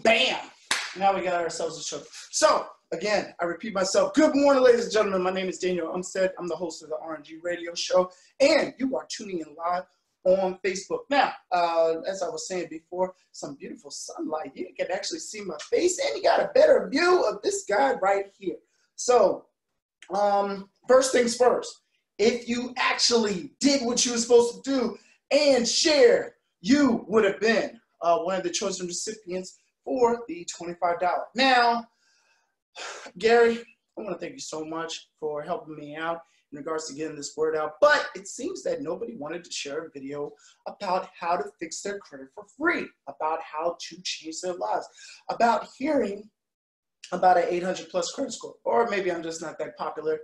Bam! Now we got ourselves a show. So, again, I repeat myself. Good morning, ladies and gentlemen. My name is Nathaniel Umstead. I'm the host of the RNG Radio Show, and you are tuning in live on Facebook. Now, as I was saying before, some beautiful sunlight. You can actually see my face, and you got a better view of this guy right here. So, first things first. If you actually did what you were supposed to do and share, you would have been one of the chosen recipients for the $25. Now, Gary, I want to thank you so much for helping me out in regards to getting this word out, but it seems that nobody wanted to share a video about how to fix their credit for free, about how to change their lives, about hearing about an 800 plus credit score, or maybe I'm just not that popular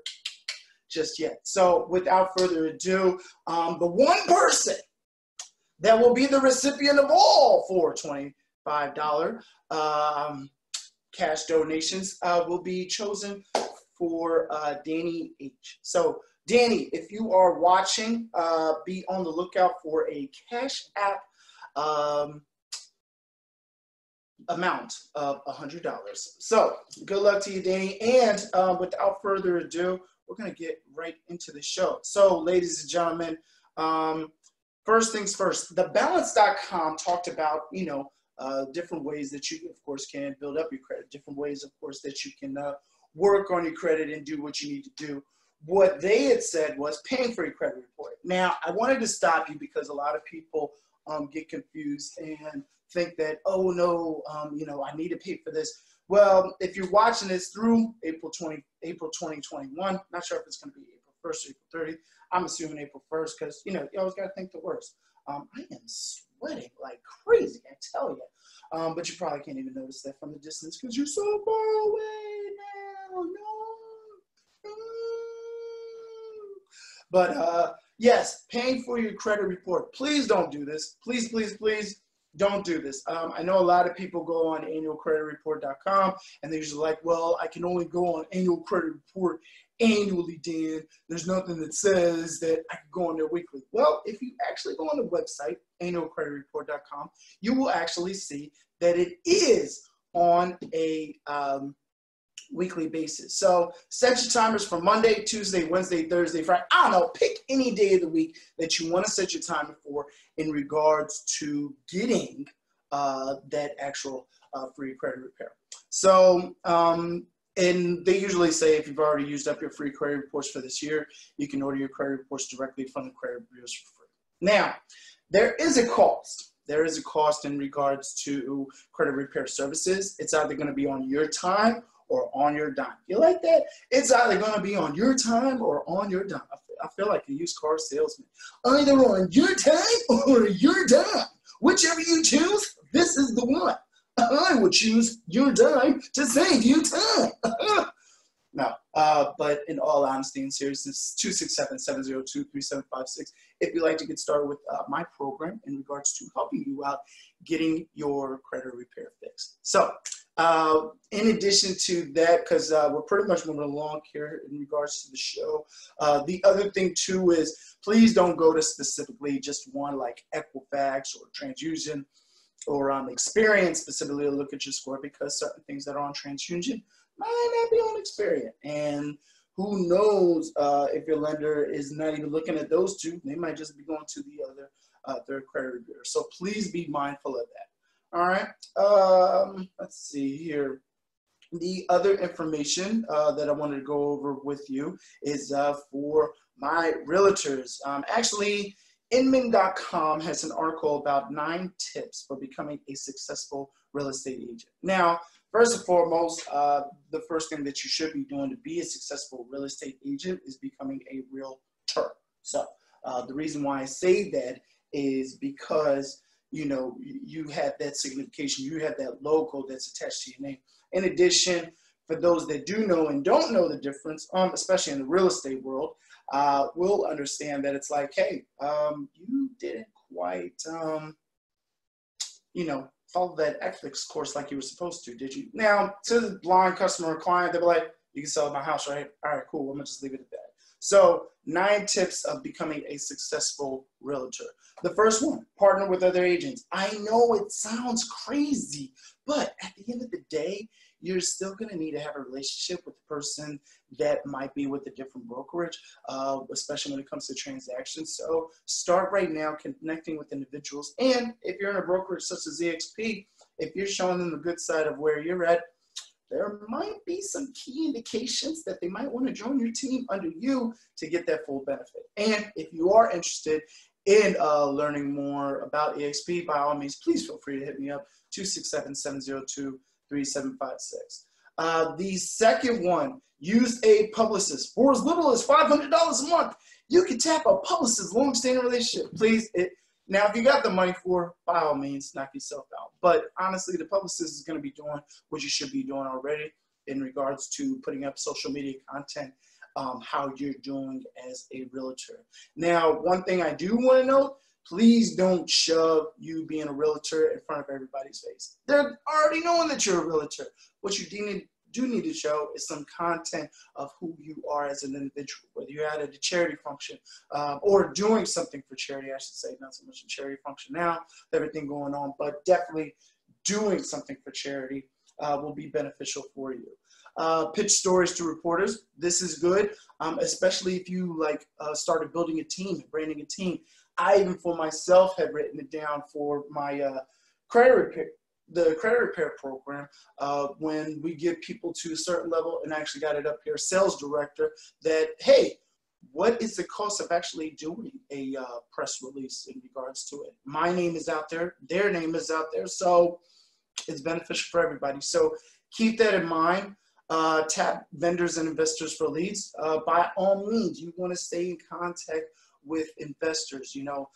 just yet. So without further ado, the one person that will be the recipient of all four $25 cash donations will be chosen for Danny H. So Danny, if you are watching, be on the lookout for a Cash App amount of $100. So good luck to you, Danny. And without further ado, we're going to get right into the show. So ladies and gentlemen, first things first, thebalance.com talked about, different ways that you, of course, can build up your credit, different ways, of course, that you can work on your credit and do what you need to do. What they had said was paying for your credit report. Now, I wanted to stop you because a lot of people get confused and think that, oh, no, I need to pay for this. Well, if you're watching this through April 2021, not sure if it's going to be April 1st or April 30th. I'm assuming April 1st because, you always got to think the worst. I am sweating like crazy, I tell you. But you probably can't even notice that from the distance because you're so far away now. No. But, yes, paying for your credit report. Please don't do this. Please, please, please don't do this. I know a lot of people go on annualcreditreport.com and they're usually like, well, I can only go on annual credit report annually, Dan. There's nothing that says that I can go on there weekly. Well, if you actually go on the website, annualcreditreport.com, you will actually see that it is on a weekly basis. So set your timers for Monday, Tuesday, Wednesday, Thursday, Friday. I don't know, pick any day of the week that you want to set your timer for in regards to getting that actual free credit repair. So, and they usually say if you've already used up your free credit reports for this year, you can order your credit reports directly from the credit bureaus for free. Now, there is a cost. There is a cost in regards to credit repair services. It's either going to be on your time or on your dime. You like that? It's either going to be on your time or on your dime. I feel like a used car salesman. Either on your time or your dime. Whichever you choose, this is the one. I would choose your dime to save you time. No, but in all honesty and seriousness, 267-702-3756. If you'd like to get started with my program in regards to helping you out getting your credit repair fixed. So, in addition to that, because we're pretty much moving along here in regards to the show, the other thing too is please don't go to specifically just one like Equifax or TransUnion or Experian specifically to look at your score, because certain things that are on TransUnion might not be on Experian. And who knows if your lender is not even looking at those two, they might just be going to the other third credit repair. So please be mindful of that. All right, let's see here. The other information that I wanted to go over with you is for my realtors. Actually, Inman.com has an article about 9 tips for becoming a successful real estate agent. Now, first and foremost, the first thing that you should be doing to be a successful real estate agent is becoming a realtor. So the reason why I say that is because you have that signification, you have that logo that's attached to your name. In addition, for those that do know and don't know the difference, especially in the real estate world, will understand that it's like, hey, you didn't quite, follow that ethics course like you were supposed to, did you? Now, to the blind customer or client, they'll be like, you can sell my house, right? All right, cool, I'm gonna just leave it at that. So 9 tips of becoming a successful realtor. The first one, partner with other agents. I know it sounds crazy, but at the end of the day, you're still going to need to have a relationship with the person that might be with a different brokerage, especially when it comes to transactions. So start right now connecting with individuals. And if you're in a brokerage such as EXP, if you're showing them the good side of where you're at, there might be some key indications that they might want to join your team under you to get that full benefit. And if you are interested in learning more about EXP, by all means, please feel free to hit me up, 267-702-3756. The second one, use a publicist. For as little as $500 a month, you can tap a publicist's long-standing relationship. Please, now, if you got the money for, by all means, knock yourself out. But honestly, the publicist is going to be doing what you should be doing already in regards to putting up social media content, how you're doing as a realtor. Now, one thing I do want to note, please don't shove you being a realtor in front of everybody's face. They're already knowing that you're a realtor. What you do need to show is some content of who you are as an individual, whether you're at a charity function or doing something for charity, I should say, not so much a charity function now, everything going on, but definitely doing something for charity will be beneficial for you. Pitch stories to reporters. This is good, especially if you started building a team, branding a team. I even for myself had written it down for my credit repair program when we get people to a certain level, and I actually got it up here, sales director, that, hey, what is the cost of actually doing a press release in regards to it? My name is out there, their name is out there, so it's beneficial for everybody. So keep that in mind. Tap vendors and investors for leads. By all means, you want to stay in contact with investors. You know,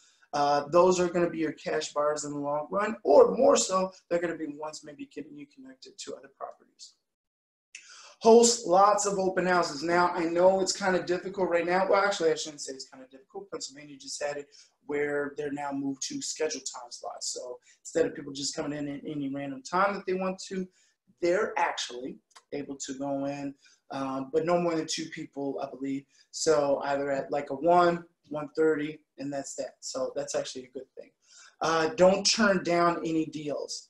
those are going to be your cash buyers in the long run, or more so, they're going to be ones maybe getting you connected to other properties. Host lots of open houses. Now, I know it's kind of difficult right now. Well, actually, I shouldn't say it's kind of difficult. Pennsylvania just had it where they're now moved to scheduled time slots. So instead of people just coming in at any random time that they want to, they're actually able to go in, but no more than 2 people, I believe. So either at like a 1:30, and that's that. So that's actually a good thing. Don't turn down any deals.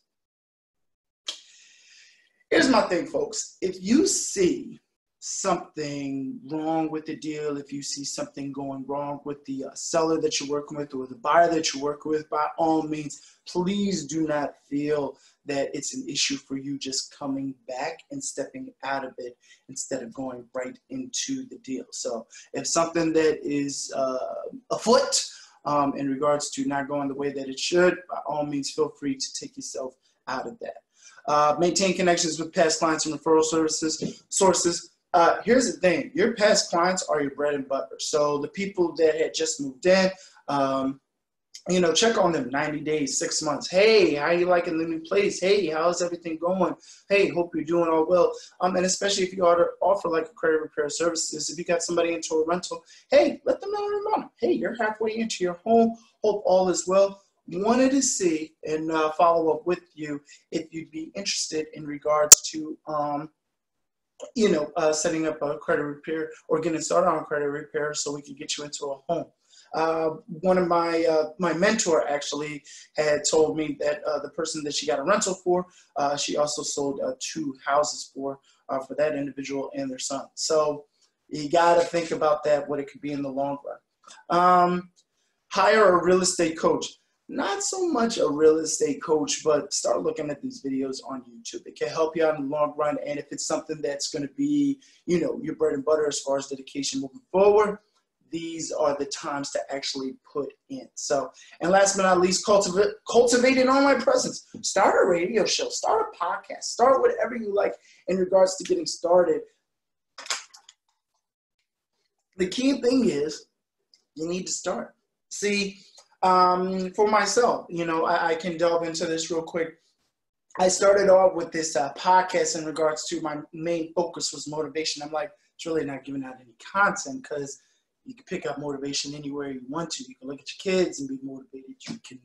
Here's my thing, folks. If you see something wrong with the deal, if you see something going wrong with the seller that you're working with or the buyer that you're working with, by all means, please do not feel that it's an issue for you just coming back and stepping out of it instead of going right into the deal. So if something that is afoot in regards to not going the way that it should, by all means, feel free to take yourself out of that. Maintain connections with past clients and referral sources. Here's the thing. Your past clients are your bread and butter. So the people that had just moved in, you know, check on them 90 days, 6 months. Hey, how you liking the new place? Hey, how's everything going? Hey, hope you're doing all well. And especially if you offer like a credit repair services, if you got somebody into a rental, hey, let them know your mom. Hey, you're halfway into your home. Hope all is well. Wanted to see and follow up with you if you'd be interested in regards to, you know, setting up a credit repair or getting started on credit repair so we can get you into a home. One of my mentor actually had told me that the person that she got a rental for, she also sold 2 houses for that individual and their son. So you got to think about that, what it could be in the long run. Hire a real estate coach. Not so much a real estate coach, but start looking at these videos on YouTube. It can help you out in the long run. And if it's something that's going to be, you know, your bread and butter as far as dedication moving forward, these are the times to actually put in. So, and last but not least, cultivate an online presence. Start a radio show, start a podcast, start whatever you like in regards to getting started. The key thing is you need to start. See, for myself, you know, I can delve into this real quick. I started off with this podcast in regards to my main focus was motivation. I'm like, it's really not giving out any content because you can pick up motivation anywhere you want to. You can look at your kids and be motivated. You can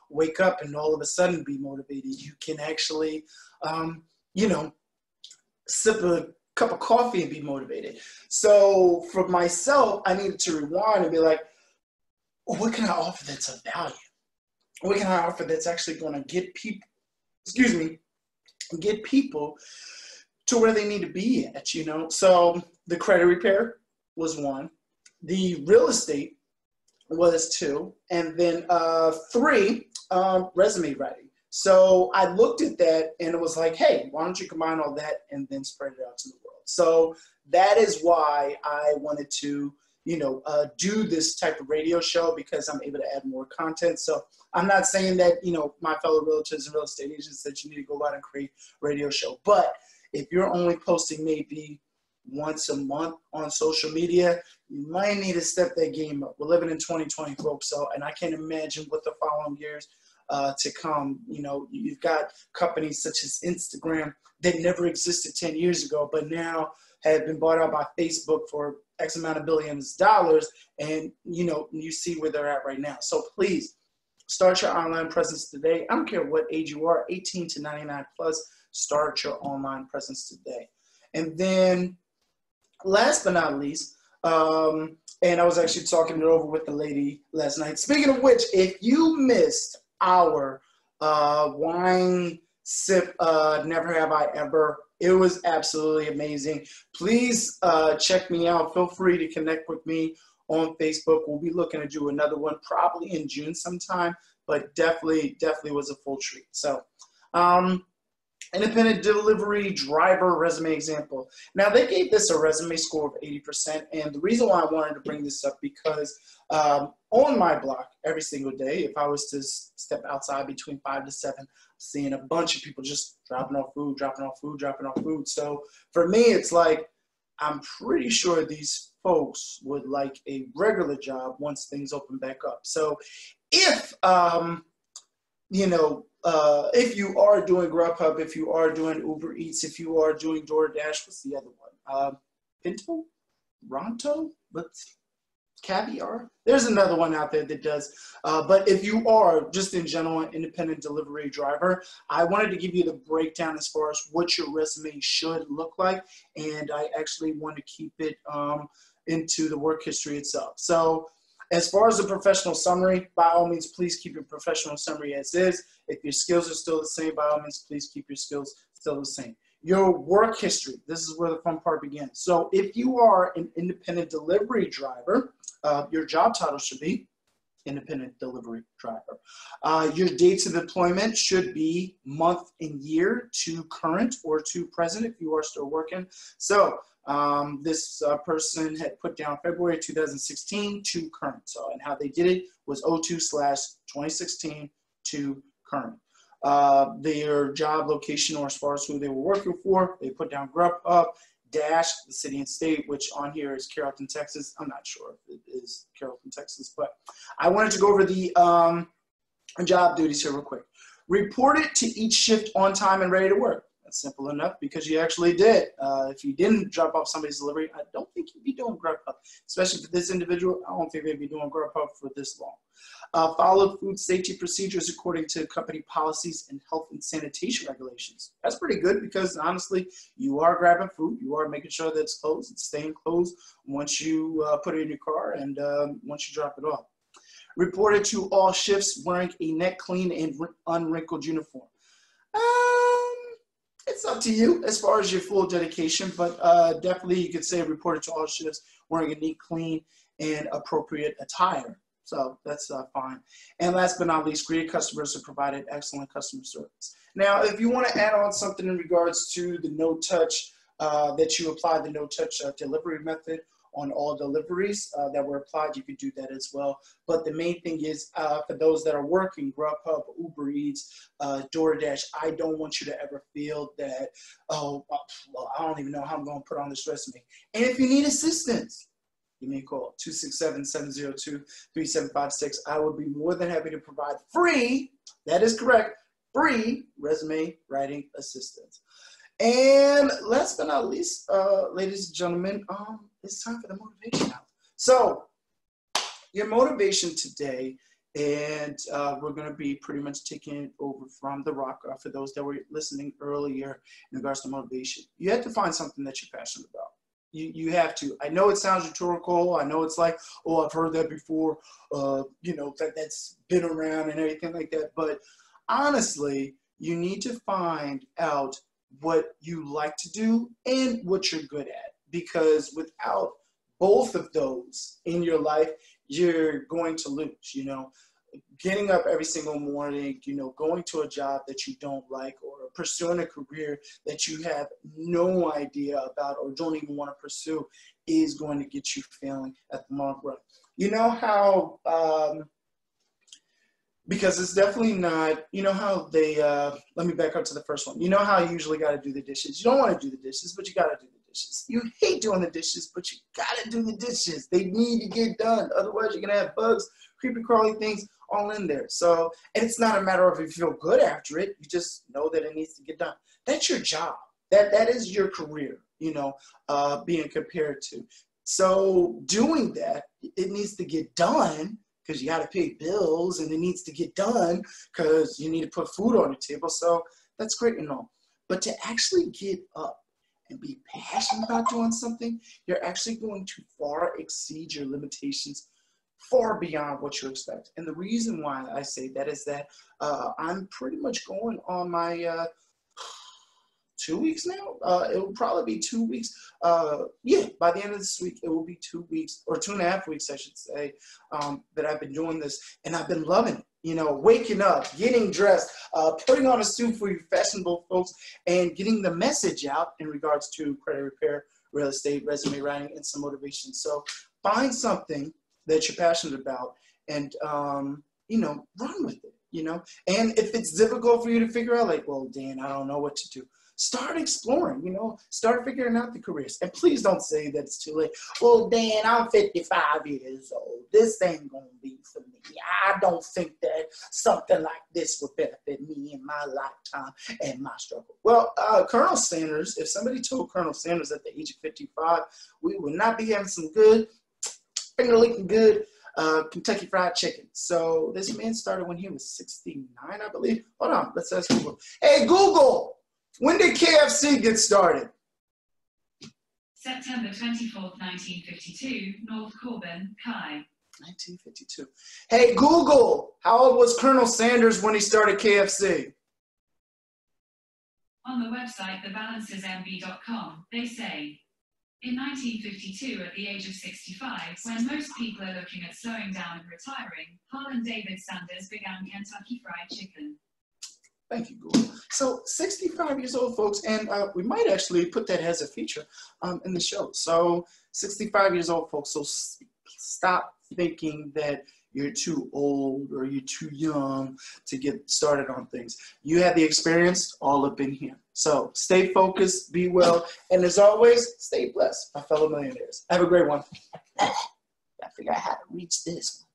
wake up and all of a sudden be motivated. You can actually, you know, sip a cup of coffee and be motivated. So for myself, I needed to rewind and be like, what can I offer that's of value? What can I offer that's actually going to get people, get people to where they need to be at, you know? So the credit repair was one. The real estate was two. And then three, resume writing. So I looked at that and it was like, hey, why don't you combine all that and then spread it out to the world? So that is why I wanted to, you know, do this type of radio show, because I'm able to add more content. So I'm not saying that, you know, my fellow realtors and real estate agents, that you need to go out and create a radio show. But if you're only posting maybe once a month on social media, you might need to step that game up. We're living in 2020, folks. So, and I can't imagine what the following years to come. You know, you've got companies such as Instagram that never existed 10 years ago, but now have been bought out by Facebook for X amount of billions of dollars. And, you know, you see where they're at right now. So please start your online presence today. I don't care what age you are, 18 to 99 plus, start your online presence today. And then last but not least, and I was actually talking it over with the lady last night. Speaking of which, if you missed our wine sip, Never Have I Ever, it was absolutely amazing. Please check me out. Feel free to connect with me on Facebook. We'll be looking to do another one probably in June sometime, but definitely was a full treat. So, independent delivery driver resume example. Now, they gave this a resume score of 80%, and the reason why I wanted to bring this up, because on my block every single day, if I was to step outside between 5 to 7, I'm seeing a bunch of people just dropping off food. So for me, it's like, I'm pretty sure these folks would like a regular job once things open back up. So if, you know, if you are doing Grubhub, if you are doing Uber Eats, if you are doing DoorDash, what's the other one? Pinto? Ronto? What's Caviar? There's another one out there that does. But if you are just in general an independent delivery driver, I wanted to give you the breakdown as far as what your resume should look like. And I actually want to keep it into the work history itself. So as far as the professional summary, by all means, please keep your professional summary as is. If your skills are still the same, by all means, please keep your skills still the same. Your work history, this is where the fun part begins. So if you are an independent delivery driver, your job title should be independent delivery driver. Your dates of deployment should be month and year to current or to present if you are still working. So this person had put down February 2016 to current. So, and how they did it was 02/2016 to current. Their job location, or as far as who they were working for, they put down Grubhub dash the city and state, which on here is Carrollton, Texas. I'm not sure if it is Carrollton, Texas, but I wanted to go over the job duties here real quick. Report it to each shift on time and ready to work. That's simple enough because you actually did. If you didn't drop off somebody's delivery, I don't think you'd be doing Grubhub, especially for this individual. I don't think they'd be doing Grubhub for this long. Follow food safety procedures according to company policies and health and sanitation regulations. That's pretty good because honestly, you are grabbing food. You are making sure that it's closed. It's staying closed once you put it in your car and once you drop it off. Report it to all shifts wearing a neck clean and unwrinkled uniform. It's up to you as far as your full dedication, but definitely you could say report it to all shifts wearing a neat, clean, and appropriate attire. So that's fine. And last but not least, greeted customers who provided excellent customer service. Now, if you want to add on something in regards to the no-touch, that you applied the no-touch delivery method on all deliveries that were applied, you could do that as well. But the main thing is for those that are working, Grubhub, Uber Eats, DoorDash, I don't want you to ever feel that, oh, well, I don't even know how I'm going to put on this resume. And if you need assistance, give me a call, 267-702-3756. I would be more than happy to provide free, that is correct, free resume writing assistance. And last but not least, ladies and gentlemen, it's time for the motivation hour. So your motivation today And we're going to be pretty much taking it over from The Rock. For those that were listening earlier in regards to motivation, you have to find something that you're passionate about. You have to. I know it sounds rhetorical. I know it's like, oh, I've heard that before. You know, that's been around and everything like that. But honestly, you need to find out what you like to do and what you're good at. Because without both of those in your life, you're going to lose, you know. Getting up every single morning, you know, going to a job that you don't like, or pursuing a career that you have no idea about or don't even want to pursue is going to get you failing at the long run. You know how, because it's definitely not, you know how they, let me back up to the first one. You know how you usually got to do the dishes. You don't want to do the dishes, but you got to do the dishes. You hate doing the dishes, but you got to do the dishes. They need to get done. Otherwise, you're going to have bugs, creepy crawly things all in there. So, and it's not a matter of if you feel good after it. You just know that it needs to get done. That's your job. That is your career, you know, being compared to. So doing that, it needs to get done because you got to pay bills, and it needs to get done because you need to put food on the table. So that's great and all. But to actually get up and be passionate about doing something, you're actually going to far exceed your limitations, far beyond what you expect. And the reason why I say that is that I'm pretty much going on my 2 weeks now. It will probably be 2 weeks. Yeah, by the end of this week, it will be 2 weeks, or 2.5 weeks, I should say, that I've been doing this. And I've been loving it. You know, waking up, getting dressed, putting on a suit for you fashionable folks, and getting the message out in regards to credit repair, real estate, resume writing, and some motivation. So find something that you're passionate about and, you know, run with it, you know. And if it's difficult for you to figure out, like, well, Dan, I don't know what to do. Start exploring, you know, start figuring out the careers. And please don't say that it's too late. Well, Dan, I'm 55 years old. This ain't going to be for me. I don't think that something like this would benefit me in my lifetime and my struggle. Well, Colonel Sanders, if somebody told Colonel Sanders at the age of 55, we would not be having some good, finger-licking good Kentucky Fried Chicken. So this man started when he was 69, I believe. Hold on, let's ask Google. Hey, Google! When did KFC get started? September 24th, 1952, North Corbin, Kai. 1952. Hey, Google, how old was Colonel Sanders when he started KFC? On the website thebalancesmb.com, they say, in 1952, at the age of 65, when most people are looking at slowing down and retiring, Harlan David Sanders began Kentucky Fried Chicken. Thank you, Google. So 65 years old, folks, and we might actually put that as a feature in the show. So 65 years old, folks, so stop thinking that you're too old or you're too young to get started on things. You have the experience all up in here. So stay focused, be well, and as always, stay blessed, my fellow millionaires. Have a great one. I figure out how to reach this one.